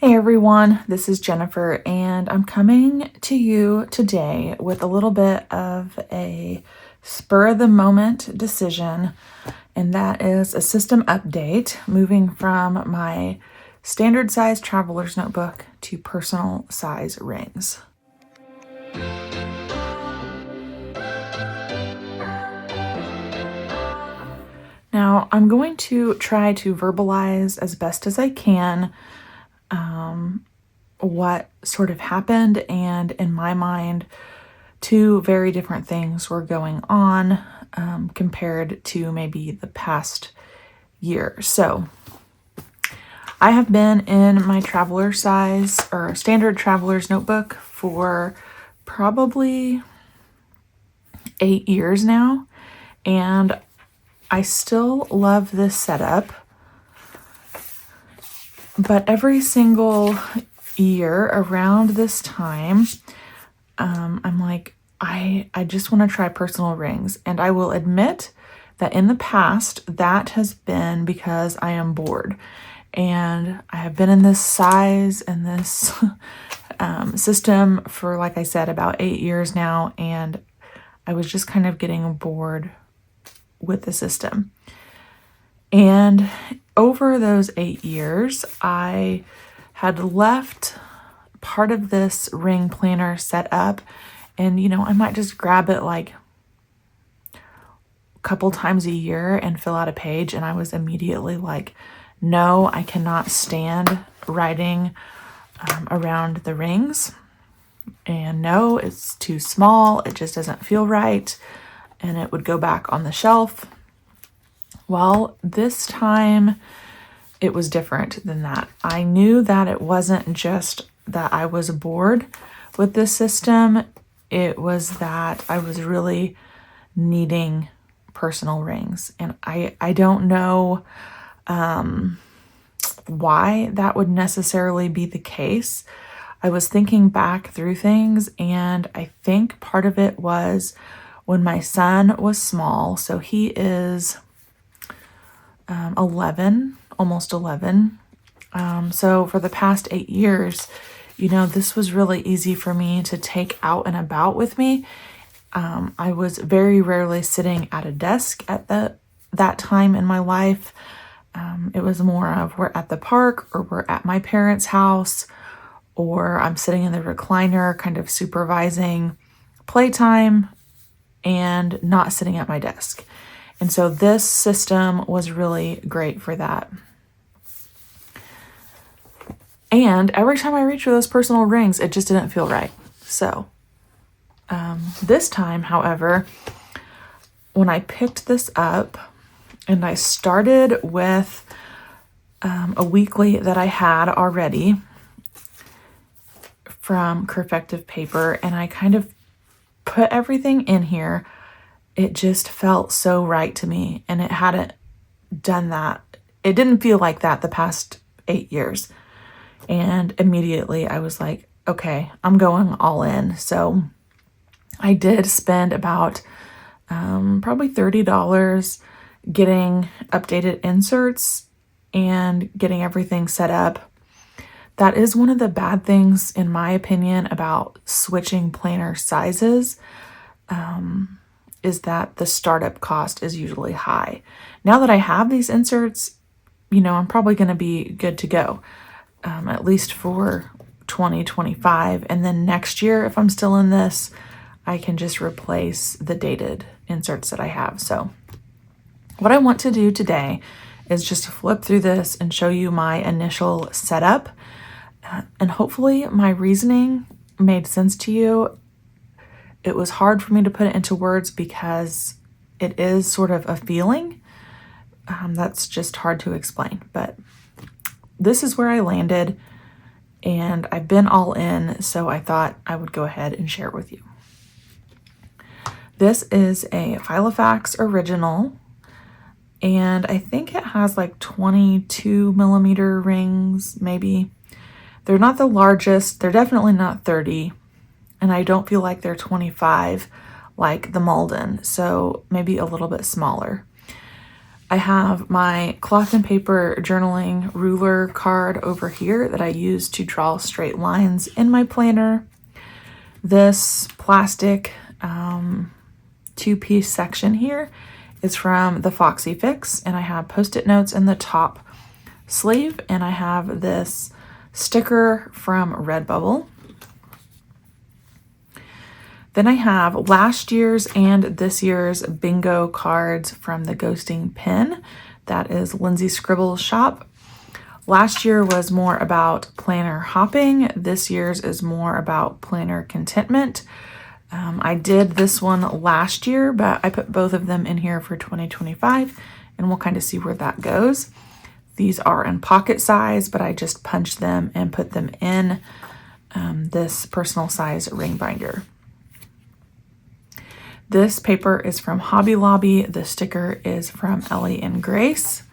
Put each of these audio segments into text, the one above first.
Hey everyone, this is Jennifer, and I'm coming to you today with a little bit of a spur of the moment decision, and that is a system update moving from my standard size traveler's notebook to personal size rings. Now, I'm going to try to verbalize as best as I can what sort of happened, and in my mind, two very different things were going on compared to maybe the past year. So, I have been in my traveler size or standard traveler's notebook for probably 8 years now, and I still love this setup, but every single year around this time, I'm like, I just want to try personal rings. And I will admit that in the past, that has been because I am bored. And I have been in this size and this system for, like I said, about 8 years now. And I was just kind of getting bored with the system. And over those 8 years, I had left part of this ring planner set up, and I might just grab it like a couple times a year and fill out a page, and I was immediately like, no, I cannot stand writing around the rings, and no, it's too small, it just doesn't feel right, and it would go back on the shelf. Well, this time it was different than that. I knew that it wasn't just that I was bored with this system. It was that I was really needing personal rings. And I don't know why that would necessarily be the case. I was thinking back through things, and I think part of it was when my son was small. So he is 11, almost 11. So for the past 8 years, this was really easy for me to take out and about with me. I was very rarely sitting at a desk at that time in my life. It was more of we're at the park, or we're at my parents' house, or I'm sitting in the recliner kind of supervising playtime and not sitting at my desk. And so this system was really great for that. And every time I reached for those personal rings, it just didn't feel right. So this time, however, when I picked this up and I started with a weekly that I had already from Curfective Paper, and I kind of put everything in here, it just felt so right to me, and it hadn't done that. It didn't feel like that the past 8 years. And immediately I was like, okay, I'm going all in. So I did spend about probably $30 getting updated inserts and getting everything set up. That is one of the bad things, in my opinion, about switching planner sizes. Is that the startup cost is usually high. Now that I have these inserts, I'm probably going to be good to go, at least for 2025. And then next year, if I'm still in this, I can just replace the dated inserts that I have. So what I want to do today is just to flip through this and show you my initial setup. And hopefully my reasoning made sense to you. It was hard for me to put it into words because it is sort of a feeling that's just hard to explain. But this is where I landed, and I've been all in, so I thought I would go ahead and share it with you. This is a Filofax original, and I think it has like 22 millimeter rings, maybe. They're not the largest. They're definitely not 30. And I don't feel like they're 25 like the Malden, so maybe a little bit smaller. I have my cloth and paper journaling ruler card over here that I use to draw straight lines in my planner. This plastic two-piece section here is from the Foxy Fix, and I have Post-it notes in the top sleeve, and I have this sticker from Redbubble. Then I have last year's and this year's bingo cards from the Ghosting Pen. That is Lindsay Scribble's shop. Last year was more about planner hopping. This year's is more about planner contentment. I did this one last year, but I put both of them in here for 2025, and we'll kind of see where that goes. These are in pocket size, but I just punched them and put them in this personal size ring binder. This paper is from Hobby Lobby. The sticker is from Ellie and Grace.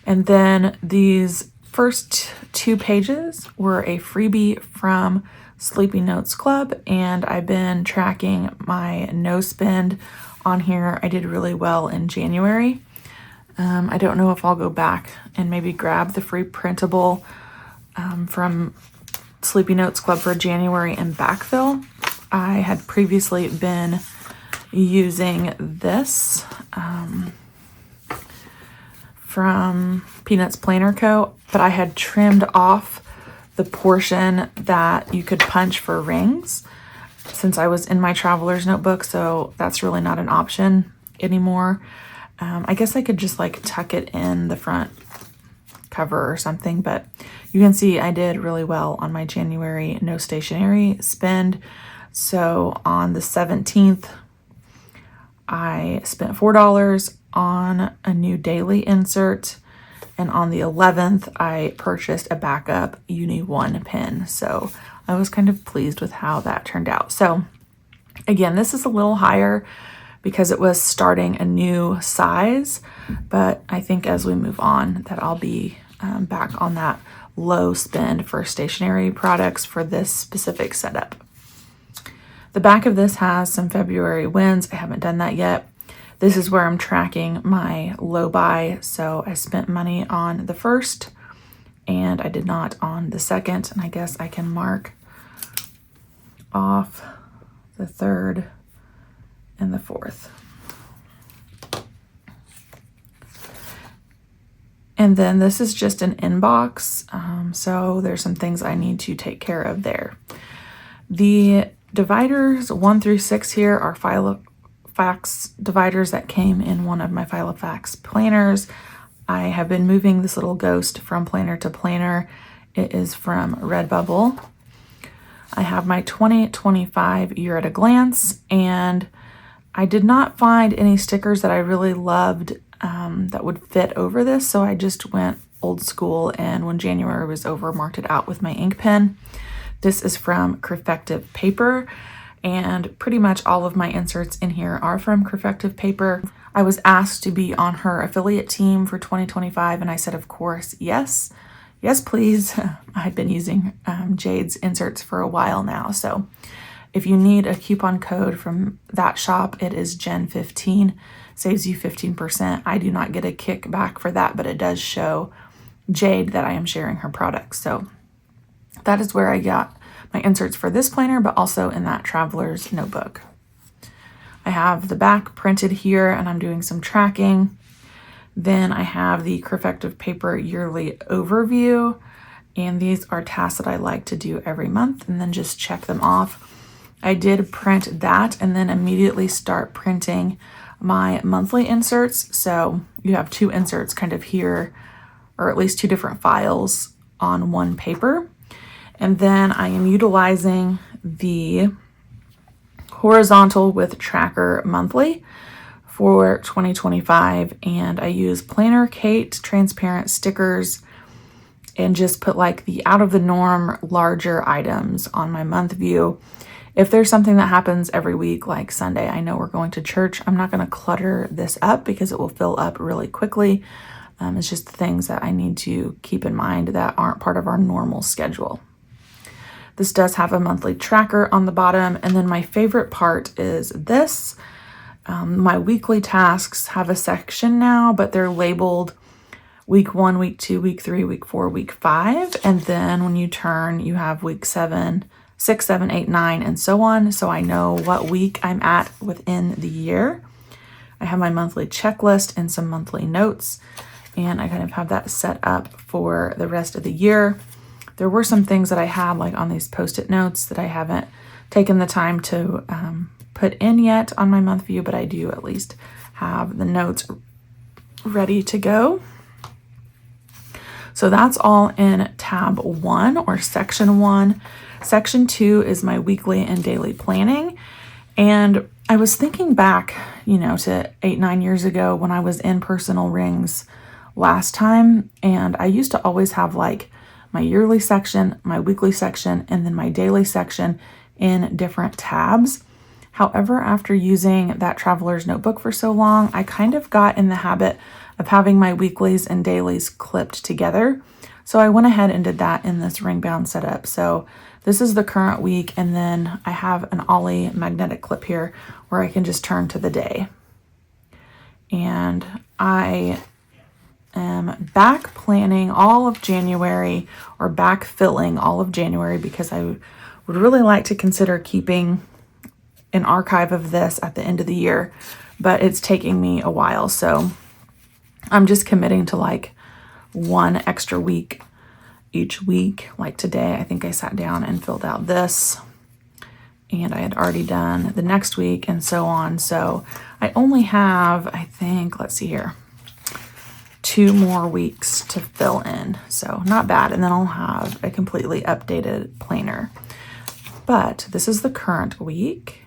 And then these first 2 pages were a freebie from Sleepy Notes Club, and I've been tracking my no spend on here. I did really well in January. I don't know if I'll go back and maybe grab the free printable from Sleepy Notes Club for January and backfill. I had previously been using this from Peanuts Planner Co., but I had trimmed off the portion that you could punch for rings since I was in my traveler's notebook, so that's really not an option anymore. I guess I could just like tuck it in the front cover or something, but you can see I did really well on my January no stationery spend. So on the 17th, I spent $4 on a new daily insert, and on the 11th, I purchased a backup Uni 1 pen. So I was kind of pleased with how that turned out. So again, this is a little higher because it was starting a new size, but I think as we move on that I'll be back on that low spend for stationery products for this specific setup. The back of this has some February wins. I haven't done that yet. This is where I'm tracking my low buy. So I spent money on the first and I did not on the second. And I guess I can mark off the third and the fourth. And then this is just an inbox. So there's some things I need to take care of there. The dividers 1 through 6 here are Filofax dividers that came in one of my Filofax planners. I have been moving this little ghost from planner to planner. It is from Redbubble. I have my 2025 year at a glance, and I did not find any stickers that I really loved that would fit over this, so I just went old school, and when January was over, marked it out with my ink pen. This is from Crefective Paper, and pretty much all of my inserts in here are from Crefective Paper. I was asked to be on her affiliate team for 2025, and I said, of course, yes. Yes, please. I've been using Jade's inserts for a while now, so if you need a coupon code from that shop, it is Gen15, saves you 15%. I do not get a kickback for that, but it does show Jade that I am sharing her products. So that is where I got my inserts for this planner, but also in that traveler's notebook. I have the back printed here, and I'm doing some tracking. Then I have the Crefective Paper yearly overview, and these are tasks that I like to do every month and then just check them off. I did print that and then immediately start printing my monthly inserts. So you have 2 inserts kind of here, or at least 2 different files on one paper. And then I am utilizing the horizontal with tracker monthly for 2025. And I use Planner Kate transparent stickers and just put like the out of the norm larger items on my month view. If there's something that happens every week, like Sunday, I know we're going to church, I'm not going to clutter this up because it will fill up really quickly. It's just things that I need to keep in mind that aren't part of our normal schedule. This does have a monthly tracker on the bottom. And then my favorite part is this. My weekly tasks have a section now, but they're labeled week 1, week 2, week 3, week 4, week 5. And then when you turn, you have week 7, 6, 7, 8, 9, and so on. So I know what week I'm at within the year. I have my monthly checklist and some monthly notes, and I kind of have that set up for the rest of the year. There were some things that I had like on these post-it notes that I haven't taken the time to put in yet on my month view, but I do at least have the notes ready to go. So that's all in tab 1 or section 1. Section 2 is my weekly and daily planning. And I was thinking back, to 8-9 years ago when I was in personal rings last time. And I used to always have like my yearly section, my weekly section, and then my daily section in different tabs. However, after using that traveler's notebook for so long, I kind of got in the habit of having my weeklies and dailies clipped together. So I went ahead and did that in this ring bound setup. So this is the current week, and then I have an Ollie magnetic clip here where I can just turn to the day. And I am back planning all of January, or back filling all of January, because I would really like to consider keeping an archive of this at the end of the year, but it's taking me a while. So I'm just committing to like 1 extra week each week. Like today, I think I sat down and filled out this, and I had already done the next week and so on. So I only have, I think, let's see here, 2 more weeks to fill in. So not bad. And then I'll have a completely updated planner. But this is the current week.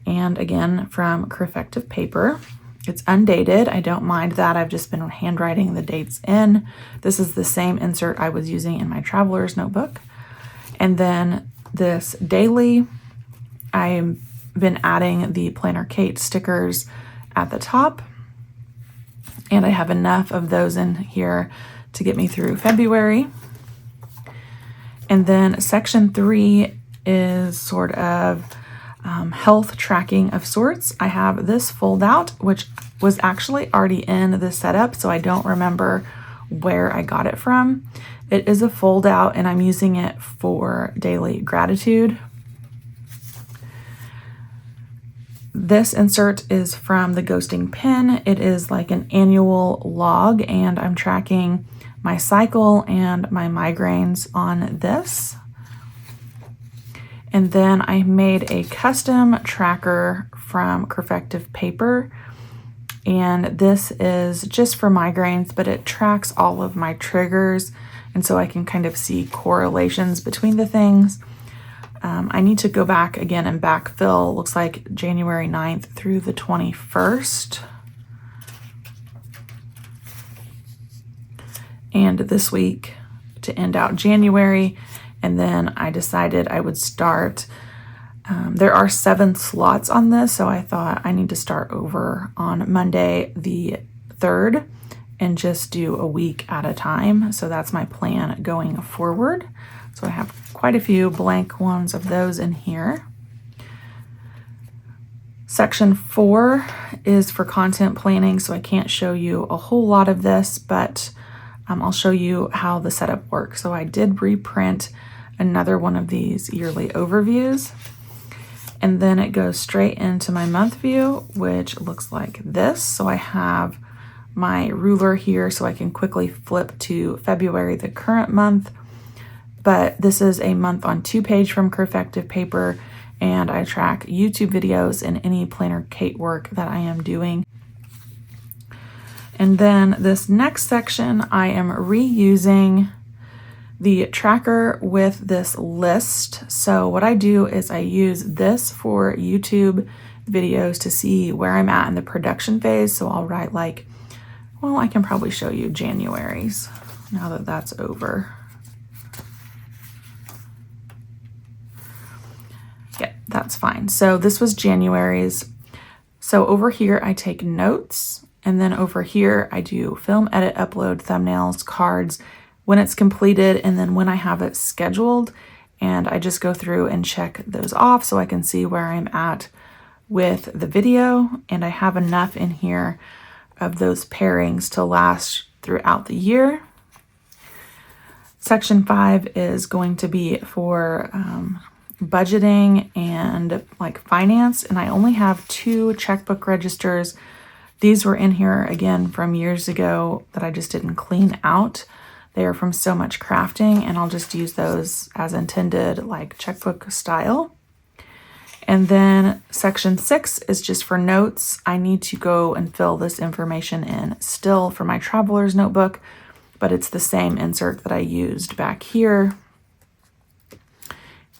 And again, from Perfective Paper. It's undated. I don't mind that. I've just been handwriting the dates in. This is the same insert I was using in my traveler's notebook. And then this daily, I've been adding the Planner Kate stickers at the top. And I have enough of those in here to get me through February. And then section 3 is sort of health tracking of sorts. I have this fold out, which was actually already in the setup, so I don't remember where I got it from. It is a fold out, and I'm using it for daily gratitude. This insert is from the Ghosting Pin. It is like an annual log, and I'm tracking my cycle and my migraines on this. And then I made a custom tracker from Perfective Paper. And this is just for migraines, but it tracks all of my triggers. And so I can kind of see correlations between the things. I need to go back again and backfill. Looks like January 9th through the 21st. And this week to end out January. And then I decided I would start, there are 7 slots on this, so I thought I need to start over on Monday the 3rd and just do a week at a time. So that's my plan going forward. So I have quite a few blank ones of those in here. Section 4 is for content planning, so I can't show you a whole lot of this, but I'll show you how the setup works. So I did reprint another one of these yearly overviews, and then it goes straight into my month view, which looks like this. So I have my ruler here so I can quickly flip to February, the current month, but this is a month on 2-page from Perfective Paper, and I track YouTube videos and any Planner Kate work that I am doing. And then this next section, I am reusing the tracker with this list. So what I do is I use this for YouTube videos to see where I'm at in the production phase. So I'll write like, well, I can probably show you January's now that that's over. Yeah, that's fine. So this was January's. So over here, I take notes, and then over here, I do film, edit, upload, thumbnails, cards, when it's completed, and then when I have it scheduled, and I just go through and check those off so I can see where I'm at with the video, and I have enough in here of those pairings to last throughout the year. Section 5 is going to be for budgeting and like finance, and I only have 2 checkbook registers. These were in here again from years ago that I just didn't clean out. They are from so much crafting, and I'll just use those as intended, like checkbook style. And then section 6 is just for notes. I need to go and fill this information in still for my traveler's notebook, but it's the same insert that I used back here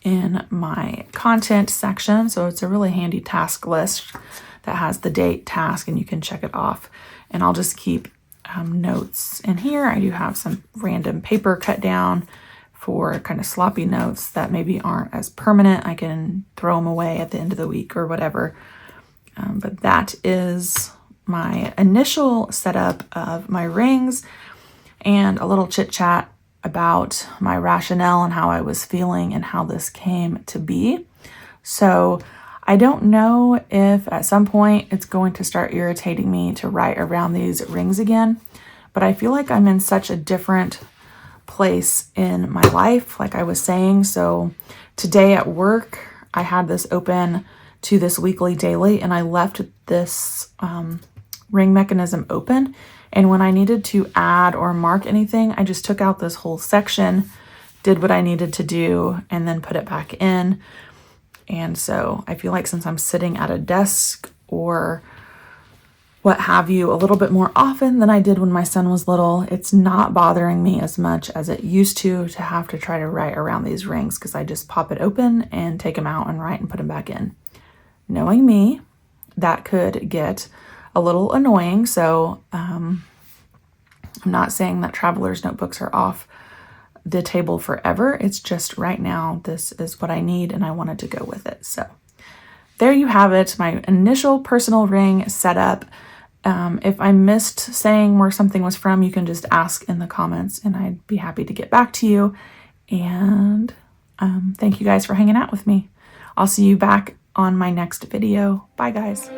in my content section. So it's a really handy task list that has the date, task, and you can check it off. And I'll just keep notes in here. I do have some random paper cut down for kind of sloppy notes that maybe aren't as permanent. I can throw them away at the end of the week or whatever. But that is my initial setup of my rings, and a little chit chat about my rationale and how I was feeling and how this came to be. So I don't know if at some point it's going to start irritating me to write around these rings again, but I feel like I'm in such a different place in my life, like I was saying. So today at work, I had this open to this weekly daily, and I left this ring mechanism open. And when I needed to add or mark anything, I just took out this whole section, did what I needed to do, and then put it back in. And so I feel like since I'm sitting at a desk or what have you a little bit more often than I did when my son was little, it's not bothering me as much as it used to have to try to write around these rings, because I just pop it open and take them out and write and put them back in. Knowing me, that could get a little annoying. So I'm not saying that traveler's notebooks are off the table forever. It's just right now, this is what I need and I wanted to go with it. So there you have it, my initial personal ring setup. If I missed saying where something was from, you can just ask in the comments and I'd be happy to get back to you. And thank you guys for hanging out with me. I'll see you back on my next video. Bye guys.